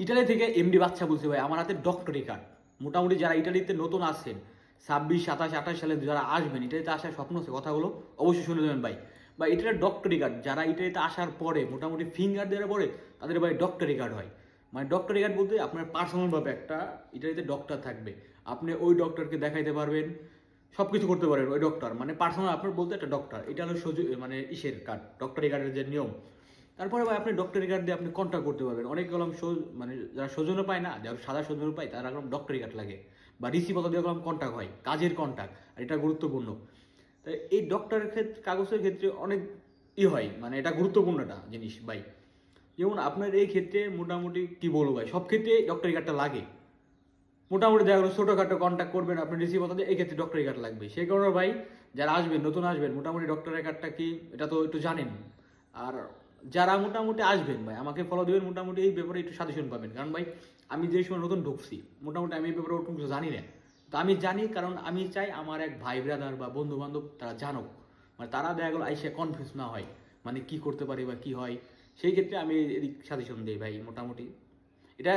Italy থেকে MD বাচ্চা বলছে ভাই আমার হাতে ডক্টরি কার্ড। মোটামুটি যারা ইটালিতে নতুন আসছেন 26, 27, 28 সালে যারা আসবেন, ইটালিতে আসার স্বপ্ন আছে, কথাগুলো অবশ্যই শুনে দেবেন ভাই। বা এটার ডক্টরি কার্ড যারা ইটালিতে আসার পরে মোটামুটি ফিঙ্গার দেওয়ার পরে তাদের ভাই ডক্টরি কার্ড হয়। মানে ডক্টরি কার্ড বলতে আপনার পার্সোনালভাবে একটা ইটালিতে ডক্টর থাকবে, আপনি ওই ডক্টরকে দেখাইতে পারবেন, সব কিছু করতে পারেন ওই ডক্টর, মানে পার্সোনাল আপনার বলতে একটা ডক্টর। এটা হলো মানে ইসের কার্ড, ডক্টরি কার্ডের যে নিয়ম। তারপরে ভাই আপনি ডক্টরি কার্ড দিয়ে আপনি কন্ট্যাক্ট করতে পারবেন। অনেক কলম মানে যারা সৌজন্য পায় না, যারা সাদা সৌজন্য পায় তারা কলম ডক্টরি কার্ড লাগে, বা রিসিপত দিয়ে কলম কন্ট্যাক্ট হয়, কাজের কন্ট্যাক্ট, আর এটা গুরুত্বপূর্ণ। তাই এই ডক্টরের ক্ষেত্রে কাগজের ক্ষেত্রে অনেক হয়, মানে এটা গুরুত্বপূর্ণ একটা জিনিস ভাই। যেমন আপনার এই ক্ষেত্রে মোটামুটি কি বলবো ভাই, সব ক্ষেত্রে ডক্টরি কার্ডটা লাগে। মোটামুটি দেখা গেলো ছোটোখাটো কন্ট্যাক্ট করবেন আপনি রিসিভ হতে, এই ক্ষেত্রে ডক্টরি কার্ড লাগবে। সেই কারণে ভাই যারা আসবেন, নতুন আসবেন, মোটামুটি ডক্টরের কার্ডটা কি এটা তো একটু জানেন। আর যারা মোটামুটি আসবেন ভাই আমাকে ফলো দেবেন, মোটামুটি এই ব্যাপারে একটু সাজেশন পাবেন। কারণ ভাই আমি যে সময় নতুন ঢুকছি, মোটামুটি আমি এই ব্যাপারে ওরকম কিছু জানি না। তো আমি জানি কারণ আমি চাই আমার এক ভাই ব্রাদার বা বন্ধু বান্ধব তারা জানুক, মানে তারা দেখা গেলো আইসে কনফিউজ না হয়, মানে কি করতে পারি বা কি হয়। সেই ক্ষেত্রে আমি এদিক সাজেশন দিই ভাই মোটামুটি। এটা